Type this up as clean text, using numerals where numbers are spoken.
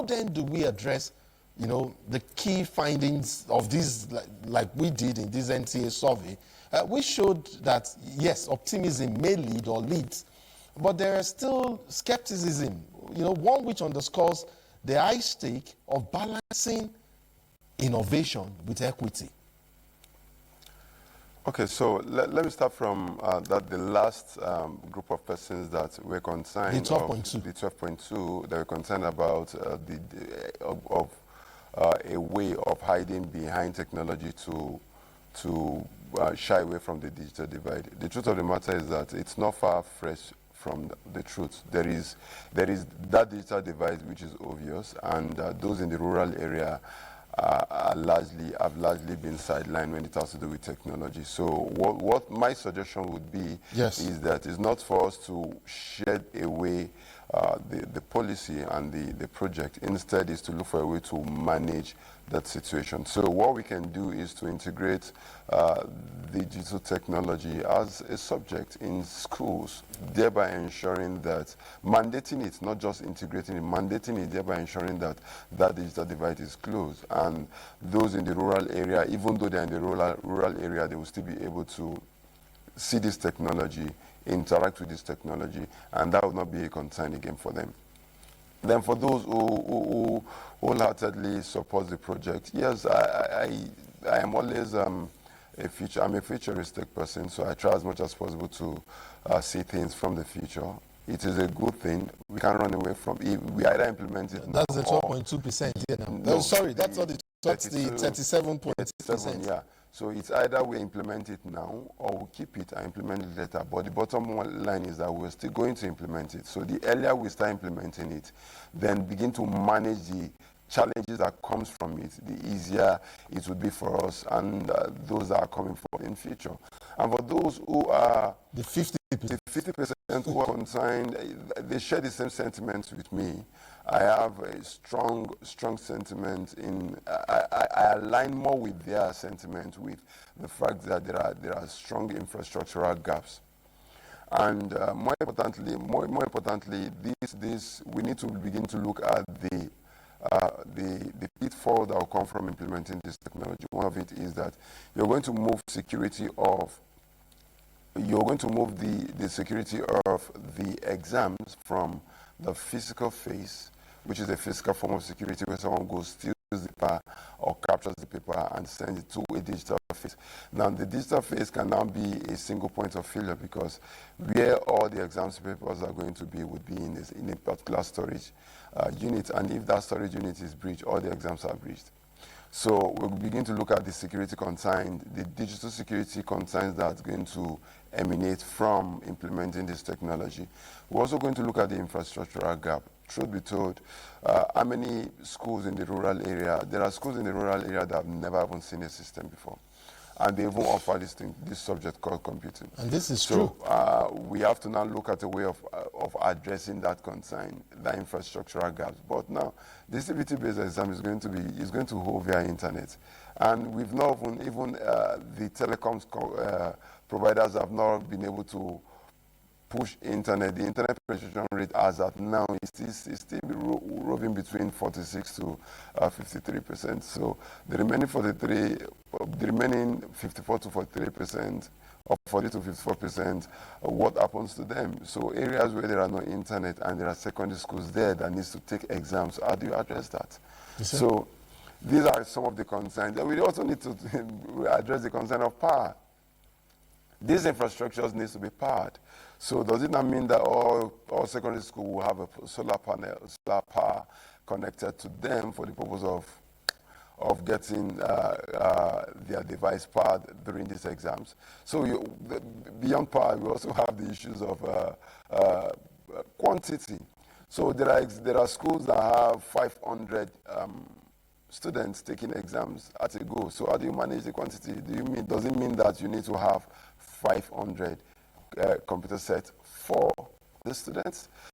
how then do we address, the key findings of these, like we did in this NTA survey? We showed that, yes, optimism may lead or leads, but there is still skepticism, one which underscores the high stake of balancing innovation with equity. Okay, so let me start from the last group of persons that were concerned. The 12.2. The 12.2, they were concerned about a way of hiding behind technology to shy away from the digital divide. The truth of the matter is that it's not far fresh from the truth. There is that digital divide which is obvious, and those in the rural area have largely been sidelined when it has to do with technology. So what my suggestion would be is that it's not for us to shed away the policy and the project. Instead, is to look for a way to manage that situation. So what we can do is to integrate digital technology as a subject in schools, thereby ensuring that mandating it, not just integrating it, mandating it, thereby ensuring that that digital divide is closed. And those in the rural area, even though they're in the rural area, they will still be able to see this technology, interact with this technology, and that will not be a concern again for them. Then for those who wholeheartedly support the project, yes, I am always I'm a futuristic person, so I try as much as possible to see things from the future. It is a good thing. We can't run away from it. We either implement it. That's the 12.2% here now. No, sorry, that's not the 37.2%. Yeah. So it's either we implement it now or we keep it and implement it later. But the bottom line is that we're still going to implement it. So the earlier we start implementing it, then begin to manage the challenges that comes from it, the easier it would be for us and those that are coming forward in future. And for those who are the 50% who are concerned, they share the same sentiments with me. I have a strong sentiment in. I align more with their sentiment with the fact that there are strong infrastructural gaps, and more importantly, this we need to begin to look at the pitfall that will come from implementing this technology. One of it is that you're going to move the security of the exams from the physical phase, which is a physical form of security where someone goes, steals the paper or captures the paper and sends it to a digital phase. Now, the digital phase can now be a single point of failure because where all the exams papers are going to be would be in a particular storage unit, and if that storage unit is breached, all the exams are breached. So we'll begin to look at the security concerns, the digital security concerns that's going to emanate from implementing this technology. We're also going to look at the infrastructural gap. Truth be told, how many schools in the rural area, there are schools in the rural area that have never even seen a system before. And they even offer this subject called computing. And this is true. We have to now look at a way of addressing that concern, that infrastructural gaps. But now, the CBT-based exam is going to hold via internet, and we've not even the telecoms providers have not been able to push internet. The internet penetration rate as at now is still roving between 46 to 53%. So the remaining 54 to 43%, or 40 to 54%, what happens to them? So areas where there are no internet and there are secondary schools there that needs to take exams, how do you address that? Yes, so these are some of the concerns. And we also need to address the concern of power. These infrastructures need to be powered. So does it not mean that all secondary schools will have a solar power connected to them for the purpose of getting their device powered during these exams? So beyond power, we also have the issues of quantity. So there are schools that have 500 students taking exams at a go. So how do you manage the quantity? Does it mean that you need to have 500 computer sets for the students?